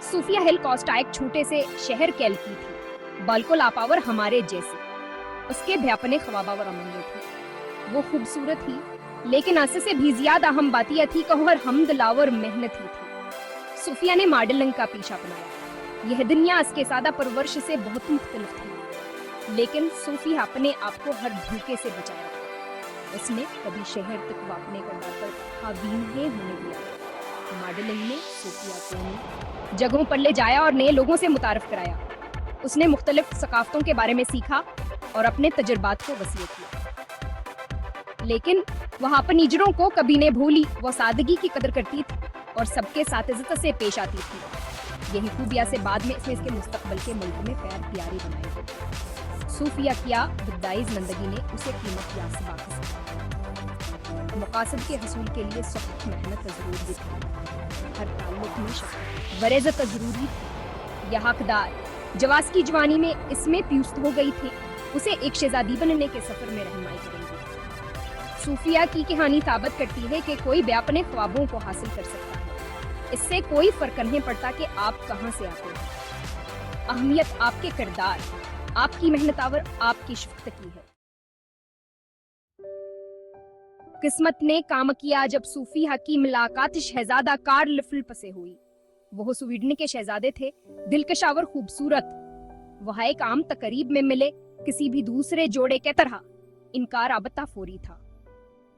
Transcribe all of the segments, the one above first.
सूफिया हिल Costa एक छोटे से शहर कैल की थी, बिल्कुल आपावर हमारे जैसे। उसके भ्यापने ख्वाबावर अमंगे थी। वो खूबसूरत थी, लेकिन आसे से भी ज्यादा अहम बात यह थी कि हर हमदलावर मेहनती थी। सूफिया ने मॉडलिंग का पेशा अपनाया। यह दुनिया इसके सादा परवरिश से बहुत मुख्तलिफ थी, लेकिन सूफिया अपने आप को हर धोखे से बचाया था। उसने कभी शहर तक अपने किरदार पर हावी नहीं होने दिया। मॉडलिंग ने सूफिया को जगहों पर ले जाया और नए लोगों से मुतारफ कराया। उसने मुख्तलिफ सकाफतों के बारे में सीखा और अपने तजुर्बात को वसीयत किया। लेकिन वह अपन इजरों को कभी नहीं भूली। वो सादगी की कदर करती थी और सबके साथ इज्जत से पेश आती थी। यही खूबिया से बाद में इसने इसके मुस्तकबल के मुल्क में प्यार प्यारी बनाई। सूफिया किया बिदाई जिंदगी ने उसे कीमत या सबाक़त मकासद के हसूल के लिए सख्त मेहनत जरूरी थी। हर ताल्लुक में शफ़क़त वरेज़त जरूरी थी। यह हकदार जवास की जवानी में इसमें प्यूस्त हो गई थी। उसे एक शहजादी बनने के सफर में रहनुमाई करेंगे। सूफिया की कहानी साबित करती है कि कोई भी अपने ख्वाबों को हासिल कर सकता है। इससे कोई फर्क नहीं पड़ता कि आप कहां से आते हैं। अहमियत आपके किरदार, आपकी मेहनत और आपकी शफ़क़त की है। किस्मत ने काम किया जब सूफिया की मुलाकात शहजादा कार्ल फिलिप से हुई। वो स्वीडन के शहजादे थे, दिलकशावर खूबसूरत। वह एक आम तकरीब में मिले किसी भी दूसरे जोड़े के तरह। इनकार आबता फौरी था।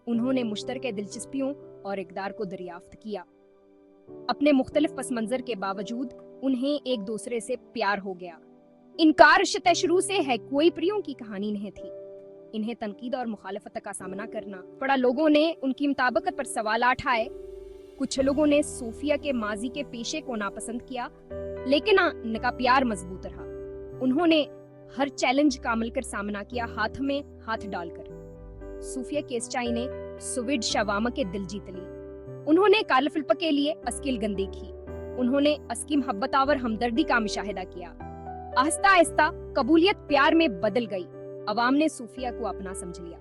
उन्होंने मुश्तरके दिलचस्पियों और इक़दार को दरियाफ्त किया। अपने मुख्तलिफ पस मंजर के बावजूद उन्हें एक दूसरे से प्यार हो गया। इनकार शुरू से है कोई प्रियों की कहानी नहीं थी। इन्हें तनकीद और मुखालफत का सामना करना पड़ा। लोगों ने उनकी मुताबिकत पर सवाल उठाए। कुछ लोगों ने सूफिया के माजी के पेशे को नापसंद किया, लेकिन इनका प्यार मजबूत रहा। उन्होंने हर चैलेंज का अमल कर सामना किया, हाथ में हाथ डालकर। सूफिया केस्टाई ने स्वीडिश अवाम के दिल जीत ली। उन्होंने कार्ल फिलिप के लिए अस्किल गंदी की। उन्होंने अस्की मोहब्बत और हमदर्दी का मुशाहिदा किया। आहिस्ता आहिस्ता कबूलियत प्यार में बदल गई। अवाम ने सूफिया को अपना समझ लिया।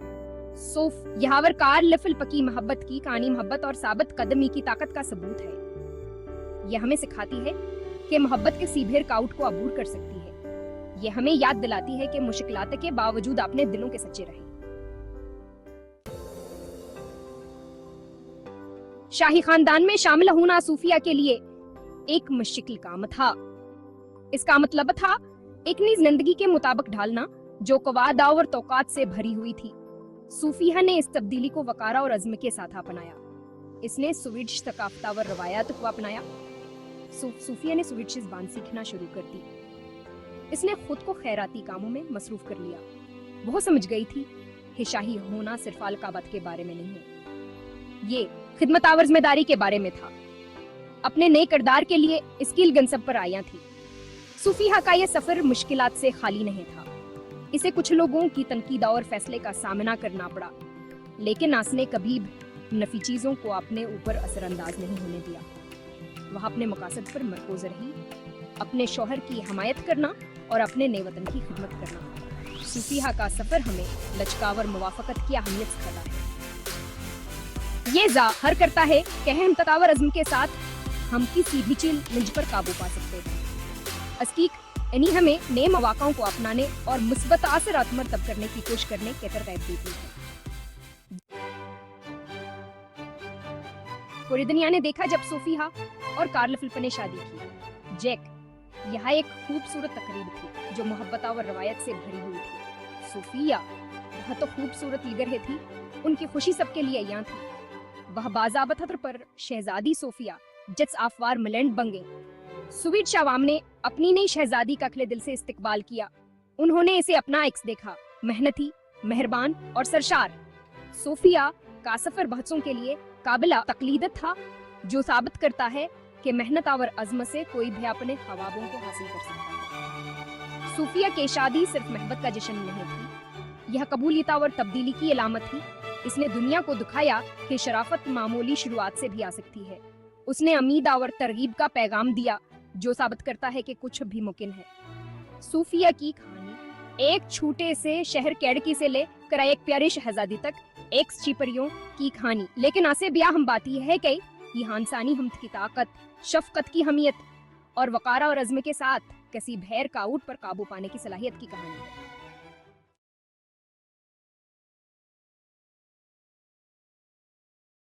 यहावर कार्ल फिलिप की मोहब्बत की कहानी मोहब्बत और साबित कदमी की ताकत का सबूत है। यह हमें सिखाती है कि मोहब्बत किसी भी रुकावट को अबूर कर सकती है। यह हमें याद दिलाती है कि मुश्किलात के बावजूद अपने दिलों के सच्चे रहें। शाही खानदान में शामिल होना सूफिया के लिए एक मुश्किल काम था। इसका मतलब था एक नई जिंदगी के मुताबिक ढालना जो कवायद और तौकात से भरी हुई थी। सूफिया ने इस तब्दीली को वकारा और अज़्म के साथ अपनाया। इसने स्वीडिश सकाफत और रवायात को अपनाया। सूफिया ने स्वीडिश ज़बान सीखना शुरू कर दी। इसने खुद को खैराती कामों में मसरूफ कर लिया। वो समझ गई थी कि शाही होना सिर्फ अलकाबत के बारे में नहीं है, ये खिदमत और जिम्मेदारी के बारे में था। अपने नए किरदार के लिए इसकी गंसब पर आया थी। सूफिया का यह सफर मुश्किलात से खाली नहीं था। इसे कुछ लोगों की तनकीद और फैसले का सामना करना पड़ा, लेकिन उसने कभी नफी चीजों को अपने ऊपर असरअंदाज नहीं होने दिया। वह अपने मकासद पर मरकूज रही, अपने शौहर की हमायत करना और अपने नए वतन की खिदमत करना। सूफिया का सफर हमें लचकावर मुवाफकत की अहमियत सिखाता है। ये ज़ाहिर करता है कि हिम्मत और अज़्म के साथ हम किसी भी चैलेंज पर काबू पा सकते हैं। अस्कीक यानी हमें नए मौक़ों को अपनाने और मुस्बत असरात मरतब करने की कोशिश करने के तरगीब देती है। पूरी दुनिया ने देखा जब सूफिया और कार्ल फिलिप ने शादी की। जैक, यह एक खूबसूरत तकरीब थी जो मोहब्बत और रवायत से भरी हुई थी। सूफिया वह तो खूबसूरत लिगर थी, उनकी खुशी सबके लिए यहाँ थी। वह बाज़ाबत पर शहजादी सूफिया जट्स आफवार मिलेंड बन गई। स्वीडिश अवाम ने अपनी नई शहजादी का खुले दिल से इस्तकबाल किया। उन्होंने इसे अपना एक्स देखा, मेहनती, मेहरबान और सरशार। सूफिया का सफर बहसों के लिए काबिला तकलीद था, जो साबित करता है कि मेहनत और अज़्म से कोई भी अपने ख्वाबों को हासिल कर सकता है। सूफिया की शादी सिर्फ मोहब्बत का जश्न नहीं थी, यह कबूलियत और तब्दीली की अलामत थी। इसने दुनिया को दिखाया कि शराफत मामूली शुरुआत से भी आ सकती है। उसने उम्मीद और तरगीब का पैगाम दिया, जो साबित करता है कि कुछ भी मुमकिन है। सूफिया की कहानी एक छोटे से शहर कैडकी से लेकर एक प्यारी शहजादी तक एक छिपरियों की कहानी। लेकिन आसे ब्याह हम बात यह है कि ये इंसानी हमत की ताकत, शफकत की अहमियत اور وقارہ اور عزم کے ساتھ کسی بھیر کاؤٹ پر قابو پانے کی صلاحیت کی کہانی ہے۔